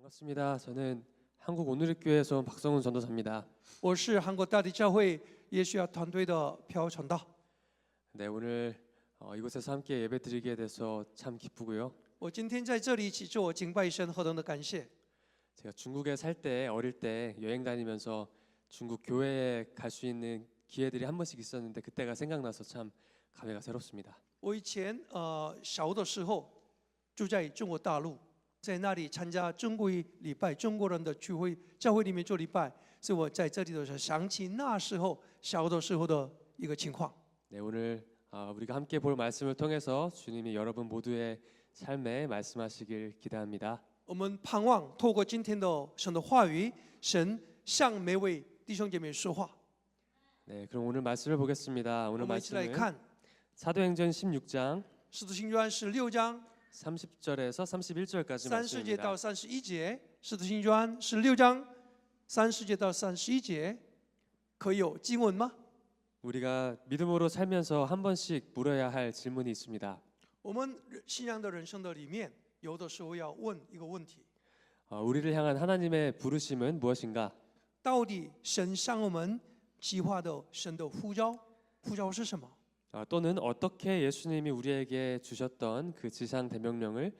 반갑습니다. 저는 한국 오누리교회에서 온 박성훈 전도사입니다. 我是韩国大地教会耶稣亚团队的朴传道。 네, 오늘 이곳에서 함께 예배드리게 돼서 참 기쁘고요. 我今天在这里一起做敬拜神，何等的感谢！ 제가 중국에 살 때 어릴 때 여행 다니면서 중국 교회에 갈 수 있는 기회들이 한 번씩 있었는데 그때가 생각나서 참 감회가 새롭습니다. 我以前小的时候住在中国大陆，在那里参加中国礼拜，中国人的聚会，教会里面做礼拜，所以我在这里的时候想起那时候小的时候的一个情况。 네, 오늘 우리가 함께 볼 말씀을 통해서 주님이 여러분 모두의 삶에 말씀하시길 기대합니다. 我们盼望透过今天的神的话语，神向每位弟兄姐妹说话。 네, 그럼 오늘 말씀을 보겠습니다. 我 오늘 们一起来 말씀은 看《 사도행전 16장 使徒行传》16章 30절에서 31절까지 30节 말씀입니다. 到31节，《使徒行传》16章30节到31节，可以有经文吗？ 우리가 믿음으로 살면서 한 번씩 물어야 할 질문이 있습니다. 我们信仰的人生的里面，有的时候要问一个问题： 우리를 향한 하나님의 부르심은 무엇인가? 到底神向我们计划的神的呼召是什么？ 또는 어떻게 예수님이 우리에게 주셨던 그 지상 대명령을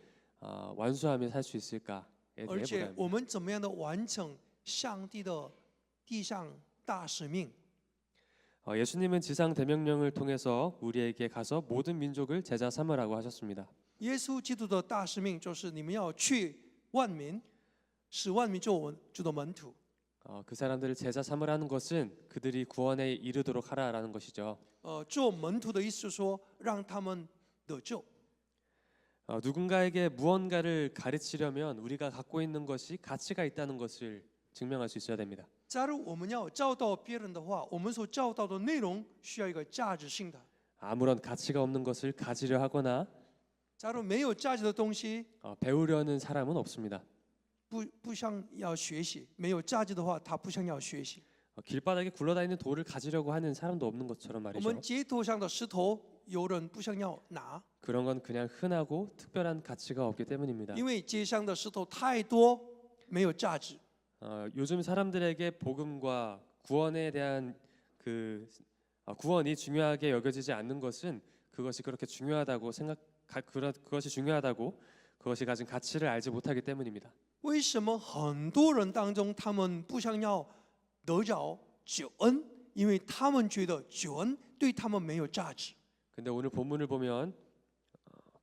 완수하며 살 수 있을까에 而 대해 且 보다 我们怎么样的完成上帝的地上大使命？ 예수님은 지상 대명령을 통해서 우리에게 가서 모든 민족을 제자 삼으라고 하셨습니다. 耶稣基督的大使命就是你们要去万民，使万民做我们主的门徒。 그 사람들을 제자 삼으라는 것은 그들이 구원에 이르도록 하라라는 것이죠. 做门徒的意思是说，让他们得救。 누군가에게 무언가를 가르치려면 우리가 갖고 있는 것이 가치가 있다는 것을 증명할 수 있어야 됩니다. 假如我们要教导别人的话，我们所教导的内容需要一个价值性的。 아무런 가치가 없는 것을 가지려 하거나 假如没有价值的东西， 배우려는 사람은 없습니다. 不想要学习，没有价值的话，他不想要学习。 길바닥에 굴러다니는 돌을 가지려고 하는 사람도 없는 것처럼 我 말이죠. 们街头上的石头，有人不想要拿， 그런 건 그냥 흔하고 특별한 가치가 없기 때문입니다. 因为街上的石头太多，没有价值。 요즘 사람들에게 복음과 구원에 대한 구원이 중요하게 여겨지지 않는 것은 그것이 그렇게 중요하다고 그것이 중요하다고 그것이 가진 가치를 알지 못하기 때문입니다. 为什么很多人当中，他们不想要得着救恩？因为他们觉得救恩对他们没有价值。 근데 오늘 본문을 보면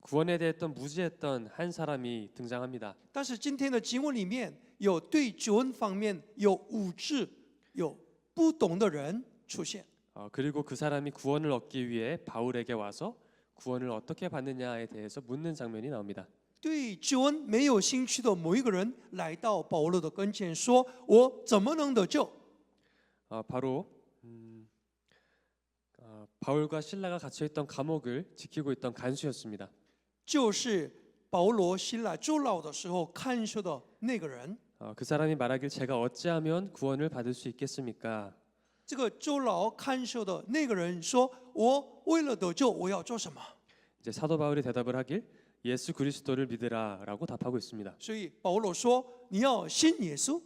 구원에 대했던 무지했던 한 사람이 등장합니다. 但是今天的经文里面有对救恩方面有无知、有不懂的人出现。 그리고 그 사람이 구원을 얻기 위해 바울에게 와서 구원을 어떻게 받느냐에 대해서 묻는 장면이 나옵니다. 对救恩没有兴趣的某一个人来到保罗的跟前说：“我怎么能得救？” 바로 바울과 실라가 갇혀 있던 감옥을 지키고 있던 간수였습니다. 就是保罗、希拉坐牢的时候看守的那个人。 그 사람이 말하길 제가 어찌하면 구원을 받을 수 있겠습니까? 这个坐牢看守的那个人说：“我为了得救，我要做什么？” 이제 사도 바울이 대답을 하길 예수 그리스도를 믿으라라고 답하고 있습니다. 所以保罗说：“你要信耶稣。”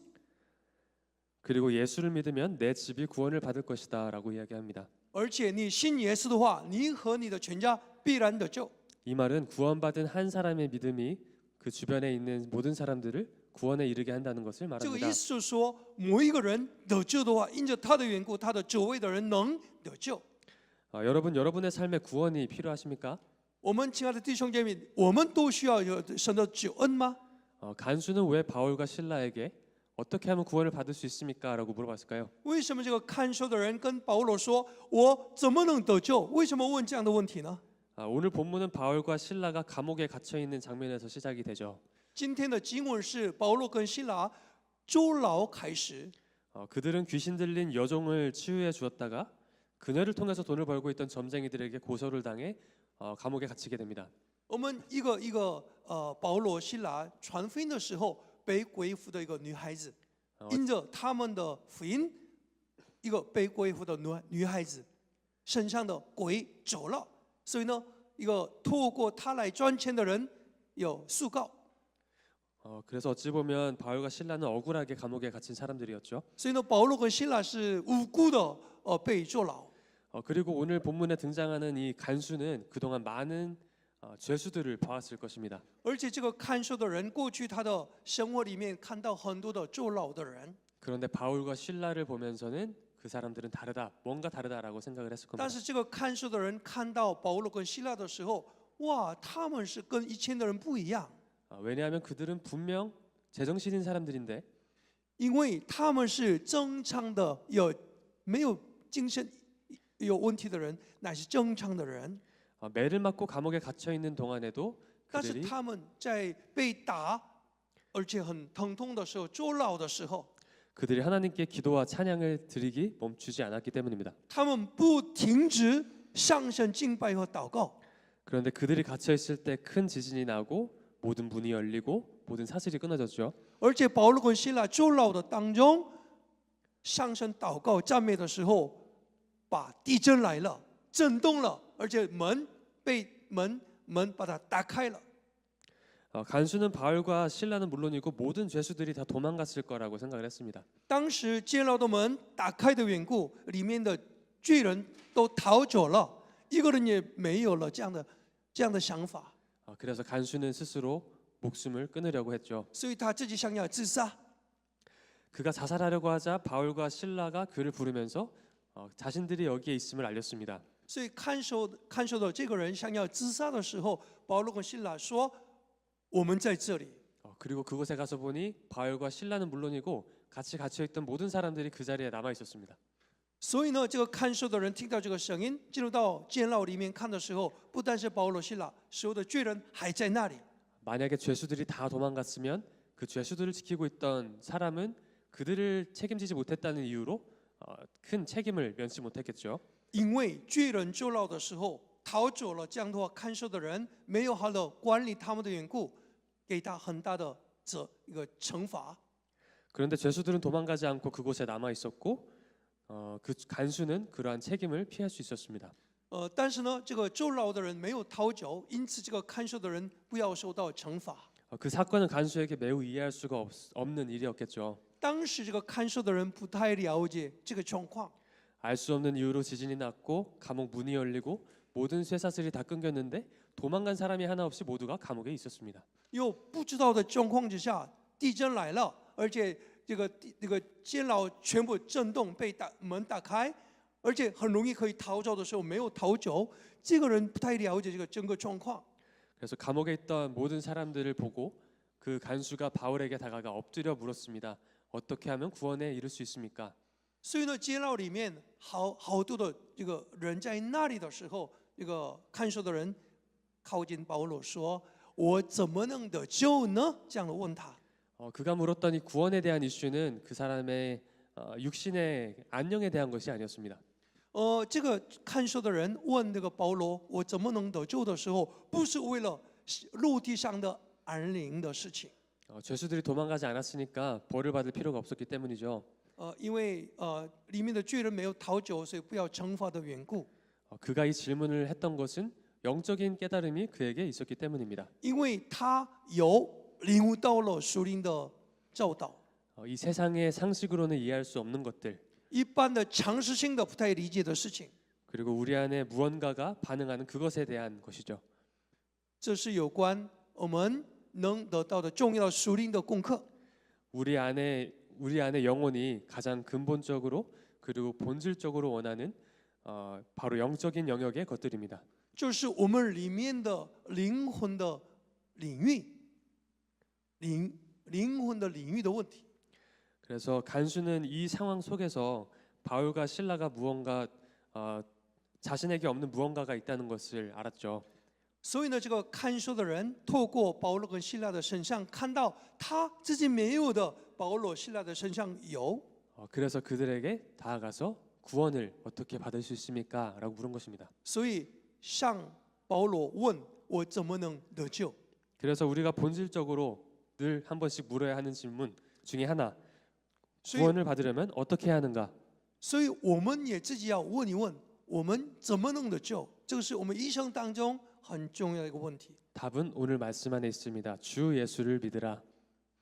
그리고 예수를 믿으면 내 집이 구원을 받을 것이다라고 이야기합니다. 而且你信耶稣的话，你和你的全家必然得救。 이 말은 구원받은 한 사람의 믿음이 그 주변에 있는 모든 사람들을 구원에 이르게 한다는 것을 这个 말합니다. 意思就是说，某一个人得救的话，因着他的缘故，他的周围的人能得救。 여러분의 삶에 구원이 필요하십니까? 我们亲爱的弟兄姐妹，我们都需要有神的救恩吗？ 간수는 왜 바울과 실라에게 어떻게 하면 구원을 받을 수 있습니까? 라고 물어봤을까요? 为什么这个看守的人跟保罗说：“我怎么能得救？”为什么问这样的问题呢？ 오늘 본문은 바울과 실라가 감옥에 갇혀 있는 장면에서 시작이 되죠. 今天的经文是保罗跟希拉坐牢开始。 그들은 귀신 들린 여종을 치유해 주었다가 그녀를 통해서 돈을 벌고 있던 점쟁이들에게 고소를 당해 감옥에 갇히게 됩니다. 我们一个保罗、希拉传福音的时候，被鬼附的一个女孩子，因着他们的福音，一个被鬼附的女孩子身上的鬼走了，所以呢，一个透过她来赚钱的人有诉告。 그래서 어찌 보면 바울과 실라는 억울하게 감옥에 갇힌 사람들이었죠. 所以呢，保罗跟希腊是无辜的被坐牢。 그리고 오늘 본문에 등장하는 이 간수는 그동안 많은 죄수들을 봐왔을 것입니다. 而且这个看守的人，过去他的生活里面看到很多的坐牢的人， 그런데 바울과 실라를 보면서는 그 사람들은 다르다, 뭔가 다르다라고 생각을 했을 但 겁니다. 是这个看守的人看到保罗跟希腊的时候，哇，他们是跟以前的人不一样， 왜냐하면 그들은 분명 제정신인 사람들인데 因为他们是正常的，没有精神有问题的人，乃是正常的人。 매를 맞고 감옥에 갇혀 있는 동안에도 但是 그들이 他们在被打，而且很疼痛的时候，坐牢的时候， 그들이 하나님께 기도와 찬양을 드리기 멈추지 않았기 때문입니다. 他们不停止上神敬拜和祷告。 그런데 그들이 갇혀 있을 때 큰 지진이 나고 모든 문이 열리고 모든 사슬이 끊어졌죠. 而且保罗跟希腊坐牢的当中，上神祷告赞美的时候，把地震来了，震动了，而且门把它打开了。 간수는 바울과 실라는 물론이고 모든 죄수들이 다 도망갔을 거라고 생각을 했습니다. 当时监牢的门打开的缘故，里面的罪人都逃走了，一个人也没有了这样的想法， 그래서 간수는 스스로 목숨을 끊으려고 했죠. 所以他自己想要自杀。 그가 자살하려고 하자 바울과 실라가 그를 부르면서 자신들이 여기에 있음을 알렸습니다. 所以看守的这个人想要自杀的时候，保罗跟希腊说：“我们在这里。” 그리고 그곳에 가서 보니 바울과 실라는 물론이고 같이 갇혀있던 모든 사람들이 그 자리에 남아 있었습니다. 所以呢，这个看守的人听到这个声音，进入到监牢里面看的时候，不但是保罗、希腊，所有的罪人还在那里。 만약에 죄수들이 다 도망갔으면 그 죄수들을 지키고 있던 사람은 그들을 책임지지 못했다는 이유로 큰 책임을 면치 못했겠죠. 因为罪人坐牢的时候逃走了，这样的话，看守的人没有好的管理他们的缘故，给他很大的一个惩罚。 그런데 죄수들은 도망가지 않고 그곳에 남아 있었고 그 간수는 그러한 책임을 피할 수 있었습니다. 但是呢，这个坐牢的人没有逃走，因此这个看守的人不要受到惩罚。 그 사건은 간수에게 매우 이해할 수가 없는 일이었겠죠. 当时这个看守的人不太了解这个状况， 알 수 없는 이유로 지진이 났고 감옥 문이 열리고 모든 쇠사슬이 다 끊겼는데 도망간 사람이 하나 없이 모두가 감옥에 있었습니다. 又不知道的状况之下，地震来了，而且这个监牢全部震动，被门打开，而且很容易可以逃走的时候没有逃走，这个人不太了解这个整个状况。 그래서 감옥에 있던 모든 사람들을 보고 그 간수가 바울에게 다가가 엎드려 물었습니다. 어떻게 하면 구원에 이를 수 있습니까? 所以呢，监牢里面好多的这个人在那里的时候，这个看守的人靠近保罗说：“我怎么能得救呢？”这样的问他。 그가 물었던 이 구원에 대한 이슈는 그 사람의 육신의 안녕에 대한 것이 아니었습니다. 这个看守的人问那个保罗：“我怎么能得救？”的时候，不是为了肉体上的安宁的事情。 죄수들이 도망가지 않았으니까 벌을 받을 필요가 없었기 때문이죠. 因为里面的罪人没有逃走，所以不要惩罚的缘故。 그가 이 질문을 했던 것은 영적인 깨달음이 그에게 있었기 때문입니다. 因为他有领悟到了属灵的教导， 이 세상의 상식으로는 이해할 수 없는 것들 一般的常识性的不太理解的事情， 그리고 우리 안에 무언가가 반응하는 그것에 대한 것이죠. 这是有关我们能得到的重要属灵的功课。 우리 안에 영혼이 가장 근본적으로 그리고 본질적으로 원하는 바로 영적인 영역의 것들입니다. 就是我们里面的灵魂的领域，灵魂的领域的问题。 그래서 간수는 이 상황 속에서 바울과 실라가 무언가 자신에게 없는 무언가가 있다는 것을 알았죠. 所以呢，这个看守的人透过保罗跟希腊的身上，看到他自己没有的，保罗、希腊的身上有。 그래서 그들에게 다가가서 구원을 어떻게 받을 수 있습니까? 라고 물은 것입니다. 所以向保罗问：“我怎么能得救？” 그래서 우리가 본질적으로 늘 한 번씩 물어야 하는 질문 중에 하나, 所以， 구원을 받으려면 어떻게 해야 하는가? 所以我们也自己要问一问：我们怎么能得救？这个是我们一生当中很重要的一个问题。 답은 오늘 말씀 안에 있습니다. 주 예수를 믿으라.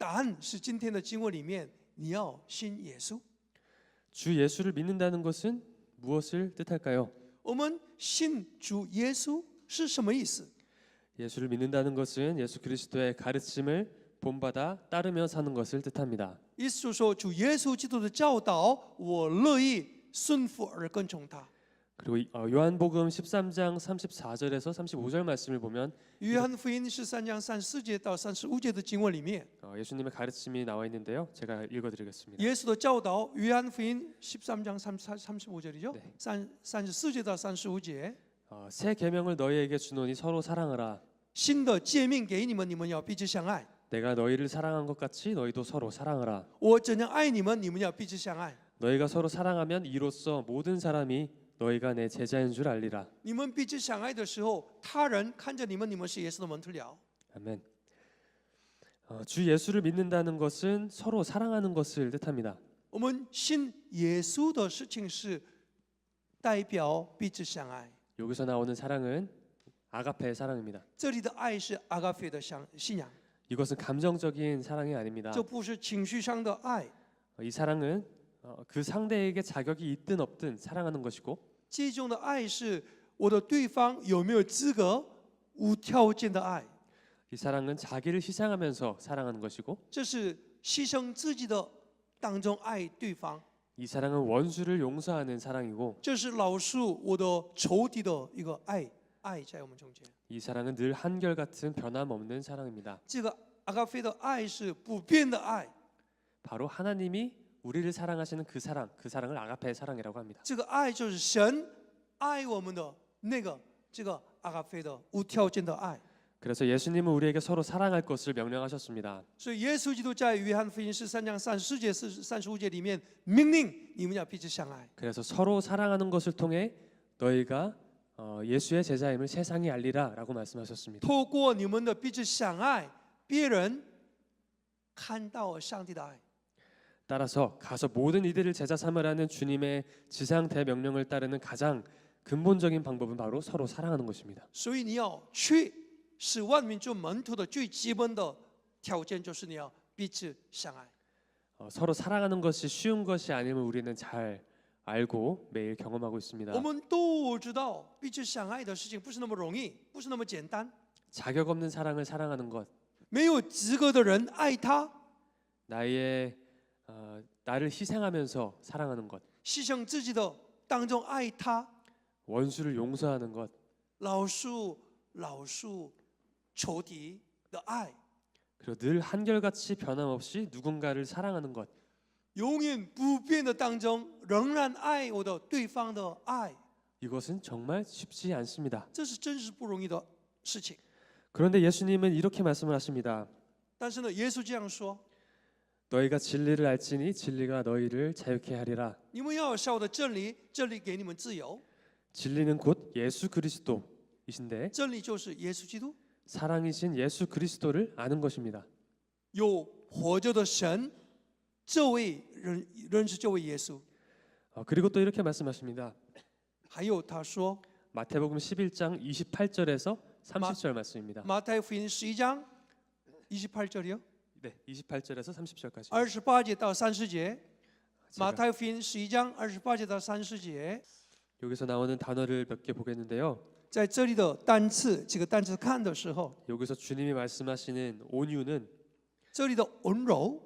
答案是今天的经文里面，你要信耶稣。 주 예수를 믿는다는 것은 무엇을 뜻할까요? 我们信主耶稣是什么意思？ 예수를 믿는다는 것은 예수 그리스도의 가르침을 본받아 따르며 사는 것을 뜻합니다. 意思就是说，主耶稣基督的教导，我乐意顺服而跟从他。 그리고 요한복음 13장 34절에서 35절 말씀을 보면 约翰福音13章34节到35节的经文里面， 예수님의 가르침이 나와 있는데요. 제가 읽어드리겠습니다. 耶稣的教导，约翰福音13장 35절이죠. 네. 34节到35节， 새 계명을 너희에게 주노니 서로 사랑하라. 新的诫命给你们，你们要彼此相爱。 내가 너희를 사랑한 것 같이 너희도 서로 사랑하라. 我怎样爱你们，你们要彼此相爱。 너희가 서로 사랑하면 이로써 모든 사람이 너희가 내 제자인 줄 알리라. 你们彼此相爱的时候，他人看着你们，你们是耶稣的门徒了。 아멘. 주 예수를 믿는다는 것은 서로 사랑하는 것을 뜻합니다. 我们信耶稣的事情是代表彼此相爱。 여기서 나오는 사랑은 아가페의 사랑입니다. 这里的爱是阿嘎菲的信仰， 이것은 감정적인 사랑이 아닙니다. 这不是情绪上的爱。 이 사랑은 그 상대에게 자격이 있든 없든 사랑하는 것이고 这种的爱是我的对方有没有资格无条件的爱， 이 사랑은 자기를 희생하면서 사랑하는 것이고 这是牺牲自己的当中爱对方， 이 사랑은 원수를 용서하는 사랑이고 这是饶恕我的仇敌的一个爱在我们中间。 이 사랑은 늘 한결같은 변함없는 사랑입니다. 这个阿嘎菲的爱是不变的爱， 바로 하나님이 우리를 사랑하시는 그 사랑을 아가페의 사랑이라고 합니다. 这个爱就是神爱我们的这个阿嘎菲的无条件的爱。 그래서 예수님은 우리에게 서로 사랑할 것을 명령하셨습니다. 所以耶稣基督在约翰福音13章34节、35节里面命令你们要彼此相爱。 그래서 서로 사랑하는 것을 통해 너희가 예수의 제자임을 세상에 알리라라고 말씀하셨습니다. 透过你们的彼此相爱，别人看到上帝的爱。 따라서 가서 모든 이들을 제자 삼으라는 주님의 지상 대명령을 따르는 가장 근본적인 방법은 바로 서로 사랑하는 것입니다. 所以你要去使万民做门徒的最基本的条件就是你要彼此相爱。 서로 사랑하는 것이 쉬운 것이 아님을 우리는 잘 알고 매일 경험하고 있습니다. 我们都知道彼此相爱的事情不是那么容易，不是那么简单。 자격 없는 사랑을 사랑하는 것, 没有资格的人爱他， 나를 희생하면서 사랑하는 것, 牺牲自己的当中爱他， 원수를 용서하는 것, 饶恕仇敌的爱， 그리고 늘 한결같이 변함없이 누군가를 사랑하는 것. 永远不变的当中仍然爱我的对方的爱， 이것은 정말 쉽지 않습니다. 这是真是不容易的事情。 그런데 예수님은 이렇게 말씀을 하십니다. 但是呢，耶稣这样说： 너희가 진리를 알지니 진리가 너희를 자유케 하리라. 你们要晓得真理，真理给你们自由， 진리는 곧 예수 그리스도이신데 真理就是耶稣基督， 사랑이신 예수 그리스도를 아는 것입니다. 有活着的神，这位认识这位耶稣。 그리고 또 이렇게 말씀하십니다. 还有他说， 마태복음 11장 28절에서 30절 말씀입니다. 马太福音11章28절이요， 네, 28절에서 30절까지. 28节到30节。 马 제가 太福音11章28节到30节， 여기서 나오는 단어를 몇 개 보겠는데요. 在这里的单词，几个单词看的时候， 여기서 주님이 말씀하시는 온유는 这里的温柔，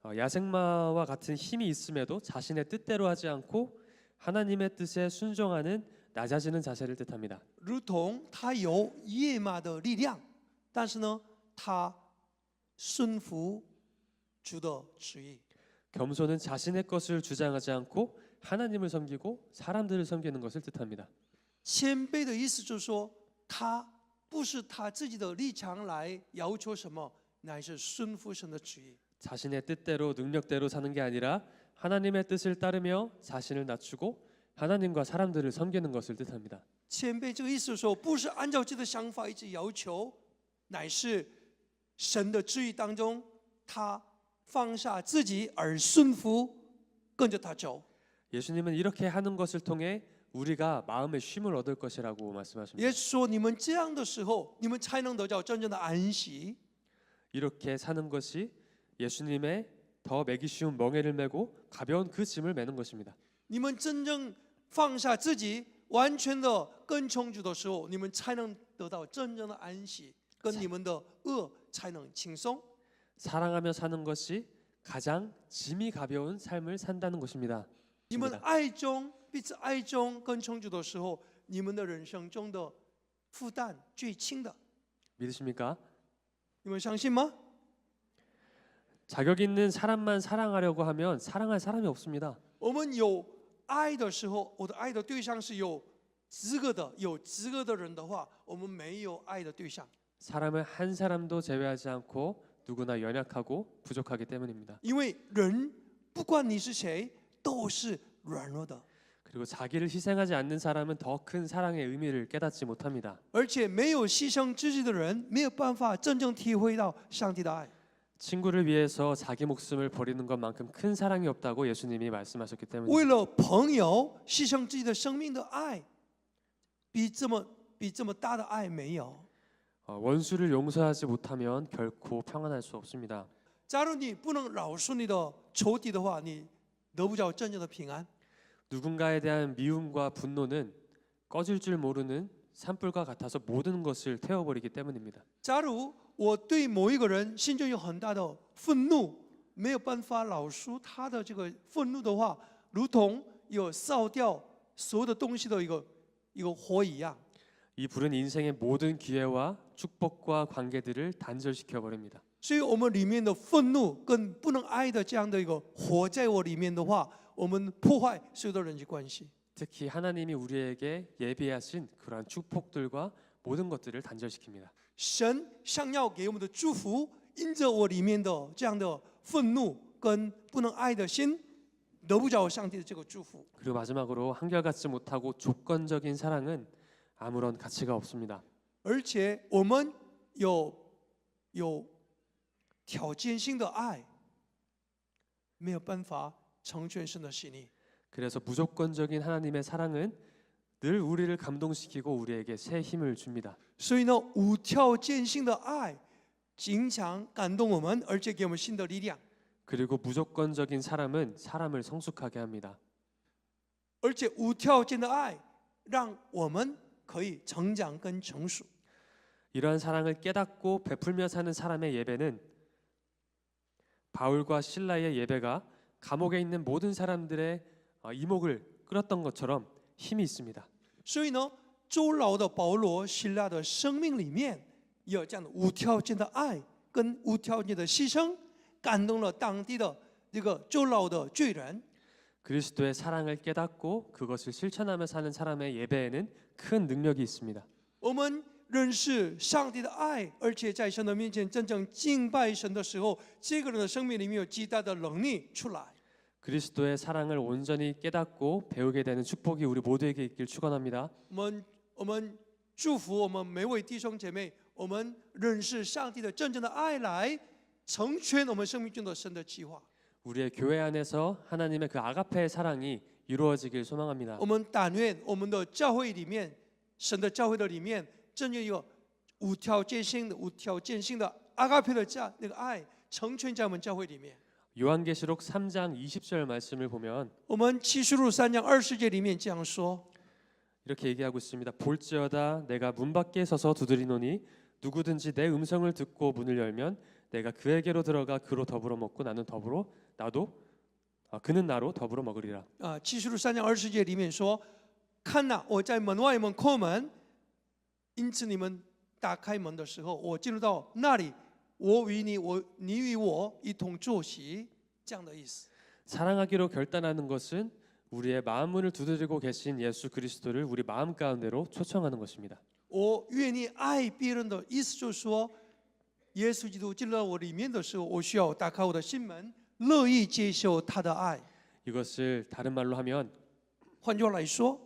야생마와 같은 힘이 있음에도 자신의 뜻대로 하지 않고 하나님의 뜻에 순종하는 낮아지는 자세를 뜻합니다. 如同他有野马的力量，但是呢，他顺服主的旨意。 겸손은 자신의 것을 주장하지 않고 하나님을 섬기고 사람들을 섬기는 것을 뜻합니다. 谦卑的意思就是说，他不是他自己的立场来要求什么，乃是顺服神的旨意。 자신의 뜻대로 능력대로 사는 게 아니라 하나님의 뜻을 따르며 자신을 낮추고 하나님과 사람들을 섬기는 것을 뜻합니다. 谦卑这个意思是说，不是按照自己的想法一直要求，乃是神的旨意当中，他放下自己而顺服，跟着他走。 예수님은 이렇게 하는 것을 통해 우리가 마음의 쉼을 얻을 것이라고 말씀하십니다. 也是说，你们这样的时候，你们才能得到真正的安息。 이렇게 사는 것이 예수님의 더 매기 쉬운 멍에를 메고 가벼운 그 짐을 메는 것입니다. 你们真正放下自己，完全的跟从主的时候，你们才能得到真正的安息，跟你们的恶才能轻松。 사랑하며 사는 것이 가장 짐이 가벼운 삶을 산다는 것입니다. 你们爱中彼此爱中跟从主的时候，你们的人生中的负担最轻的。 믿으십니까? 你们相信吗？ 자격 있는 사람만 사랑하려고 하면 사랑할 사람이 없습니다. 我们有爱的时候，我的爱的对象是有资格的，有资格的人的话，我们没有爱的对象。 사람을 한 사람도 제외하지 않고 누구나 연약하고 부족하기 때문입니다. 因为人不管你是谁，都是软弱的， 그리고 자기를 희생하지 않는 사람은 더 큰 사랑의 의미를 깨닫지 못합니다. 而且没有牺牲自己的人，没有办法真正体会到上帝的爱。 친구를 위해서 자기 목숨을 버리는 것만큼 큰 사랑이 없다고 예수님이 말씀하셨기 为 때문입니다. 了朋友牺牲自己的生命的爱，比这么大的爱没有。 원수를 용서하지 못하면 결코 평안할 수 없습니다. 假如你不能饶恕你的仇敌的话，你得不着真正的平安。 누군가에 대한 미움과 분노는 꺼질 줄 모르는 산불과 같아서 모든 것을 태워버리기 때문입니다. 假如我对某一个人心中有很大的愤怒，没有办法饶恕他的这个愤怒的话，如同有烧掉所有的东西的一个火一样。 이 불은 인생의 모든 기회와 축복과 관계들을 단절시켜 버립니다. 所以，我们里面的愤怒跟不能爱的这样的一个火在我里面的话，我们破坏所有的人际关系。 특히 하나님이 우리에게 예비하신 그러한 축복들과 모든 것들을 단절시킵니다. 神想要给我们的祝福，因着我里面的这样的愤怒跟不能爱的心，得不着上帝的这个祝福。 그리고 마지막으로 한결같지 못하고 조건적인 사랑은 아무런 가치가 없습니다. 而且我们有条件性的爱，没有办法成全神的心意。 그래서 무조건적인 하나님의 사랑은 늘 우리를 감동시키고 우리에게 새 힘을 줍니다. 所以呢，无条件性的爱经常感动我们，而且给我们新的力量。 그리고 무조건적인 사람은 사람을 성숙하게 합니다. 而且无条件的爱让我们可以成长跟成熟。 이러한 사랑을 깨닫고 베풀며 사는 사람의 예배는 바울과 실라의 예배가 감옥에 있는 모든 사람들의 이목을 끌었던 것처럼 힘이 있습니다. 所以呢，周老的保罗、希腊的生命里面有这样的无条件的爱跟无条件的牺牲，感动了当地的这个周老的罪人。 그리스도의 사랑을 깨닫고 그것을 실천하며 사는 사람의 예배에는 큰 능력이 있습니다. 我们认识上帝的爱，而且在神的面前真正敬拜神的时候，这个人的生命里面有极大的能力出来。 그리스도의 사랑을 온전히 깨닫고 배우게 되는 축복이 우리 모두에게 있길 축원합니다. 我们祝福我们每位弟兄姐妹，我们认识上帝的真正的爱，来成全我们生命中的神的计划。 우리의 교회 안에서 하나님의 그 아가페의 사랑이 이루어지길 소망합니다. 我们但愿我们的教会里面，神的教会的里面，真有一个无条件性的阿嘎佩的那个爱，成全在我们教会里面。 요한계시록 3장 20절 말씀을 보면 我们启示录3章20节里面这样说： 이렇게 얘기하고 있습니다. 볼지어다 내가 문 밖에 서서 두드리노니 누구든지 내 음성을 듣고 문을 열면 내가 그에게로 들어가 그로 더불어 먹고 그는 나로 더불어 먹으리라. 启示录3章20节里面说：看哪，我在门外门叩门，因此你们打开门的时候，我进入到那里，我与你，你与我一同坐席，这样的意思。 사랑하기로 결단하는 것은 우리의 마음 문을 두드리고 계신 예수 그리스도를 우리 마음 가운데로 초청하는 것입니다. 我愿意爱别人的意思就是说，耶稣基督进入到我里面的时候，我需要打开我的心门，乐意接受他的爱。 이것을 다른 말로 하면 换句话来说，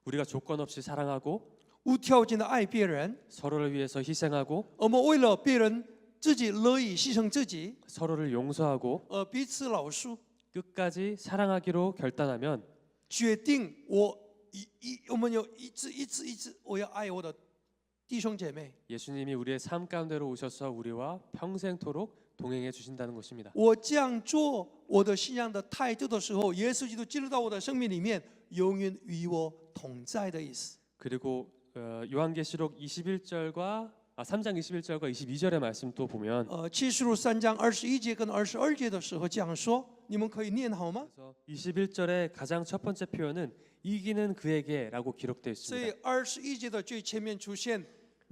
우리가 조건 없이 사랑하고 无条件的爱别人， 서로를 위해서 희생하고 我们为了别人自己乐意牺牲自己， 서로를 용서하고 彼此饶恕， 끝까지 사랑하기로 결단하면 决定我们有一直我要爱我的弟兄姐妹。 예수님이 우리의 삶 가운데로 오셔서 우리와 평생토록 동행해 주신다는 것입니다. 我这样做我的信仰的态度的时候，耶稣基督进入到我的生命里面，永远与我同在的意思。 그리고 요한계시록 3장 21절과 22절의 말씀 또 보면 启示录3章21节跟22节的时候这样说，你们可以念好吗？ 그래서 21절의 가장 첫 번째 표현은 이기는 그에게라고 기록되어 所以 있습니다. 21节的最前面出现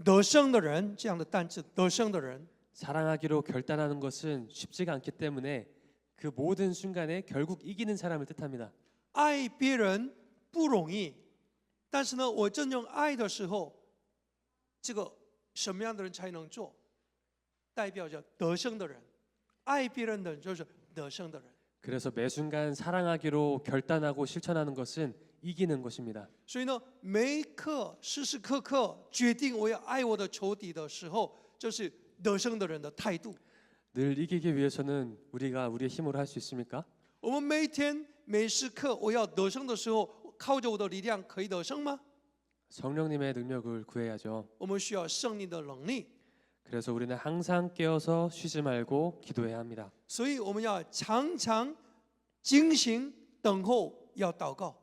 得胜的人这样的单词，得胜的人。 사랑하기로 결단하는 것은 쉽지가 않기 때문에 그 모든 순간에 결국 이기는 사람을 뜻합니다. 爱别人不容易，但是呢，我真正爱的时候，这个什么样的人才能做？代表着得胜的人，爱别人的人就是得胜的人。 그래서 매 순간 사랑하기로 결단하고 실천하는 것은 이기는 것입니다. 所以呢，每一刻时时刻刻决定我要爱我的仇敌的时候，就是得胜的人的态度。 늘 이기기 위해서는 우리가 우리의 힘으로 할 수 있습니까? 我们每天每时刻我要得胜的时候，靠着我的力量可以得胜吗？ 성령님의 능력을 구해야죠. 我们需要圣灵的能力， 그래서 우리는 항상 깨어서 쉬지 말고 기도해야 합니다. 所以我们要常常警醒等候，要祷告。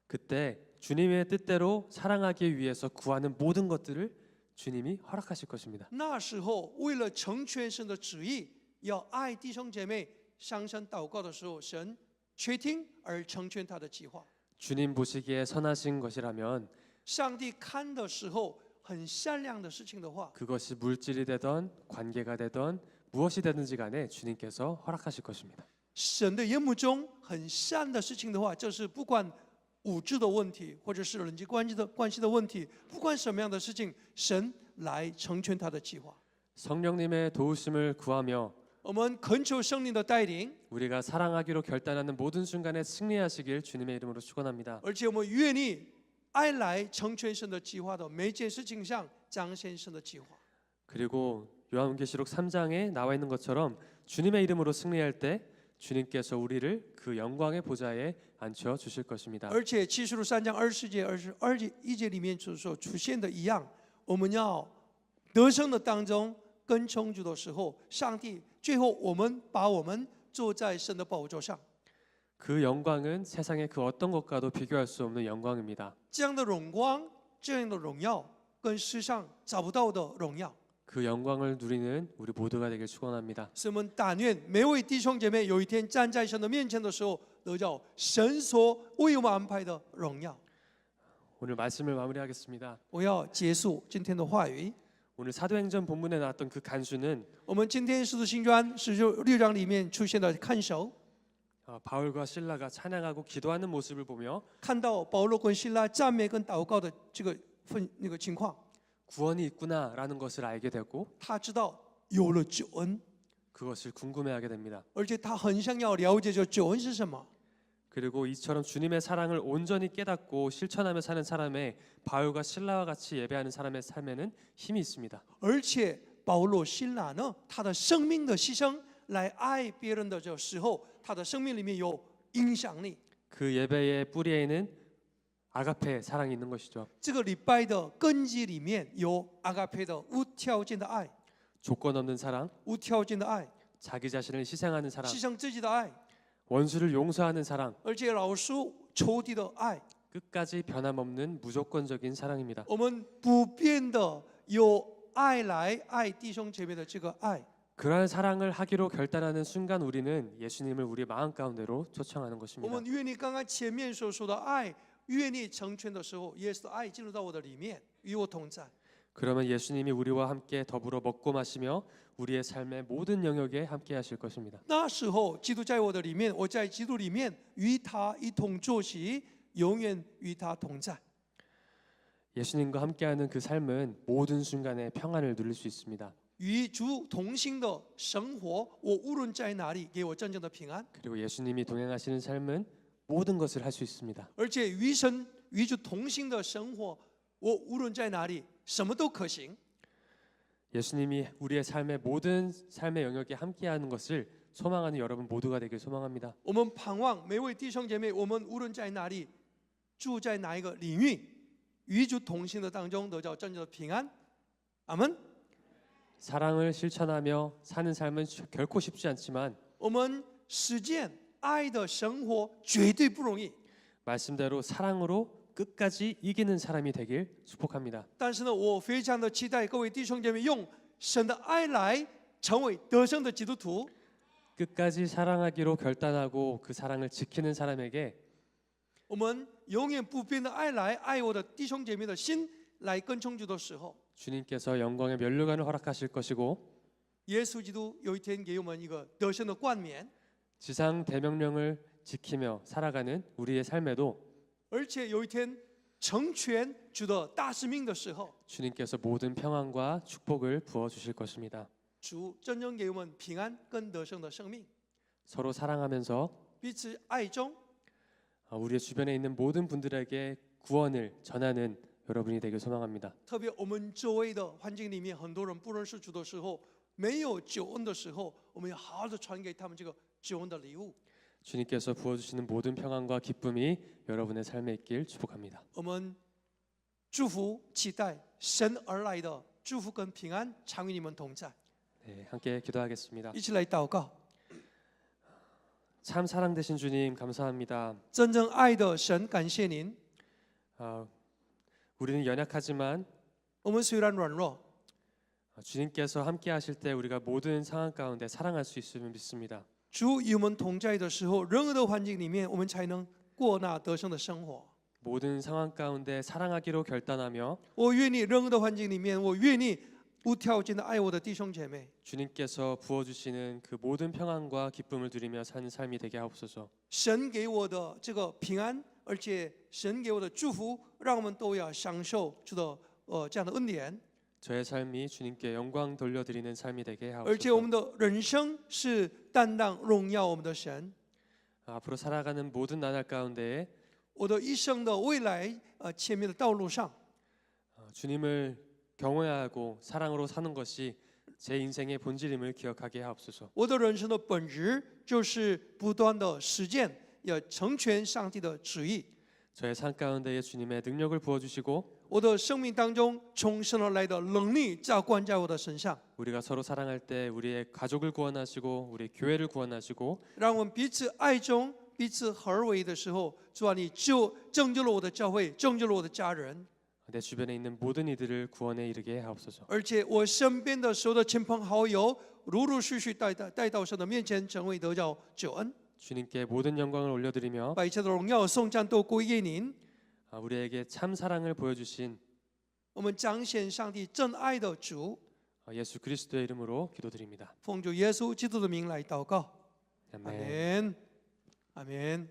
그때 주님의 뜻대로 사랑하기 위해서 구하는 모든 것들을 주님이 허락하실 것입니다. 那时候，为了成全神的旨意，要爱弟兄姐妹，向神祷告的时候，神垂听而成全他的计划。 주님 보시기에 선하신 것이라면 上帝看的时候很善良的事情的话， 그것이 물질이 되던 관계가 되던 무엇이 되든지 간에 주님께서 허락하실 것입니다. 神的眼目中很善的事情的话，就是不管物质的问题，或者是人际关系的问题，不管什么样的事情，神来成全他的计划。 성령님의 도우심을 구하며 我们恳求圣灵的带领， 우리가 사랑하기로 결단하는 모든 순간에 승리하시길 주님의 이름으로 축원합니다. 而且我们愿意爱来成全神的计划的每一件事情上彰显神的计划。 그리고 요한계시록 3장에 나와 있는 것처럼 주님의 이름으로 승리할 때 주님께서 우리를 그 영광의 보좌에 앉혀 주실 것입니다. 而且启示录3章20节、22节里面所出现的一样，我们要得胜的当中跟从主的时候，上帝最后把我们坐在神的宝座上。 그 영광은 세상의 그 어떤 것과도 비교할 수 없는 영광입니다. 这样的荣光，这样的荣耀，跟世上找不到的荣耀。 그 영광을 누리는 우리 모두가 되길 축원합니다. 所以我们但愿每位弟兄姐妹有一天站在神的面前的时候，得到神所为我们安排的荣耀。 오늘 말씀을 마무리하겠습니다. 我要结束今天的话语。 오늘 사도행전 본문에 나왔던 그 간수는 我们今天使徒行传16章里面出现的看守， 바울과 실라가 찬양하고 기도하는 모습을 보며 看到保罗跟希拉赞美跟祷告的这个情况， 구원이 있구나라는 것을 알게 되고 他知道有了救恩， 그것을 궁금해하게 됩니다. 而且他很想要了解这救恩是什么。 그리고 이처럼 주님의 사랑을 온전히 깨닫고 실천하며 사는 사람의 바울과 실라와 같이 예배하는 사람의 삶에는 힘이 있습니다. 而且保罗、希拉呢，他的生命的牺牲来爱别人的这时候，他的生命里面有影响力。 그 예배의 뿌리에는 아가페 사랑이 있는 것이죠. 这个礼拜的根基里面有阿嘎佩的无条件的爱， 조건 없는 사랑, 无条件的爱， 자기 자신을 희생하는 사랑, 牺牲自己的爱， 원수를 용서하는 사랑, 而且饶恕仇敌的爱。 끝까지 변함없는 무조건적인 사랑입니다. 我们不变的有爱来爱弟兄姐妹的这个爱。 그러한 사랑을 하기로 결단하는 순간 우리는 예수님을 우리 마음 가운데로 초청하는 我 것입니다. 们愿意刚刚前面所说的爱，愿意成全的时候，耶稣的爱进入到我的里面，与我同在。 그러면 예수님이 우리와 함께 더불어 먹고 마시며 우리의 삶의 모든 영역에 함께 하실 것입니다. 那时候，基督在我的里面，我在基督里面，与他一同坐席，永远与他同在。 예수님과 함께하는 그 삶은 모든 순간에 평안을 누릴 수 있습니다. 与主同行的生活，我无论在哪里，给我真正的平安。 그리고 예수님이 동행하시는 삶은 모든 것을 할 수 있습니다. 而且与主同行的生活，我无论在哪里，什么都可行。 예수님이 우리의 삶의 모든 삶의 영역에 함께하는 것을 소망하는 여러분 모두가 되길 소망합니다. 我们盼望每位弟兄姐妹，我们无论在哪里，住在哪一个领域，与主同行的当中得到真正的平安。阿门。 사랑을 실천하며 사는 삶은 결코 쉽지 않지만 我们实践爱的生活绝对不容易。 말씀대로 사랑으로 끝까지 이기는 사람이 되길 축복합니다. 但是呢，我非常的期待各位弟兄姐妹用神的爱来成为得胜的基督徒。 끝까지 사랑하기로 결단하고 그 사랑을 지키는 사람에게 我们永远不变的爱来爱我的弟兄姐妹的心来跟从主的时候， 주님께서 영광의 면류관을 허락하실 것이고 耶稣基督有一天给我们一个得胜的冠冕， 지상 대명령을 지키며 살아가는 우리의 삶에도 而且有一天成全主的大使命的时候， 주님께서 모든 평안과 축복을 부어 주실 것입니다. 主真正给我们平安跟得胜的生命。 서로 사랑하면서 彼此爱中， 우리의 주변에 있는 모든 분들에게 구원을 전하는 여러분이 되길 소망합니다. 特别我们周围的环境里面，很多人不认识主的时候，没有救恩的时候，我们要好好的传给他们这个救恩的礼物。 주님께서 부어주시는 모든 평안과 기쁨이 여러분의 삶에 있길 축복합니다. 我们祝福期待神而来的祝福跟平安常与你们同在。 네, 함께 기도하겠습니다. 一起来祷告。 참 사랑 되신 주님 감사합니다. 真正爱的神，感谢您。 우리는 연약하지만 我们虽然软弱， 주님께서 함께 하실 때 우리가 모든 상황 가운데 사랑할 수 있음을 믿습니다. 主与我们同在的时候，任何的环境里面，我们才能过那得胜的生活。 모든 상황 가운데 사랑하기로 결단하며 我愿意任何的环境里面，我愿意无条件的爱我的弟兄姐妹。 주님께서 부어주시는 그 모든 평안과 기쁨을 누리며 사는 삶이 되게 하옵소서. 神给我的这个平安，而且神给我的祝福，让我们都要享受主的这样的恩典。 저의 삶이 주님께 영광 돌려드리는 삶이 되게 而且我 하옵소서. 们的人生是担当荣耀我们的神。 앞으로 살아가는 모든 나날 가운데에 我的一生的未来前面的道路上， 주님을 경외하고 사랑으로 사는 것이 제 인생의 본질임을 기억하게 하옵소서. 我的人生的本质就是不断的实践，要成全上帝的旨意。 저의 삶 가운데에 주님의 능력을 부어주시고 我的生命当中从神而来的能力浇灌在我的身上， 우리가 서로 사랑할 때 우리의 가족을 구원하시고 우리 교회를 구원하시고 让我们彼此爱中、彼此合为的时候，主啊，你拯救了我的教会，拯救了我的家人， 내 주변에 있는 모든 이들을 구원에 이르게 하옵소서. 而且我身边的所有的亲朋好友，陆陆续续带到神的面前，成为得着救恩， 주님께 모든 영광을 올려드리며 把一切的荣耀、颂赞都归给您。 우리에게 참 사랑을 보여주신 我们彰显上帝真爱的主， 예수 그리스도의 이름으로 기도드립니다. 奉主耶稣基督的名来祷告， 阿 아멘. 门，阿门。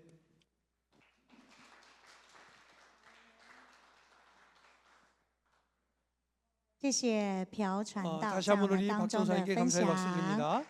谢谢朴传道 다시 在我 한번 们 우리 当中的 박정사님께 分 감사의 享。 박수 드립니다.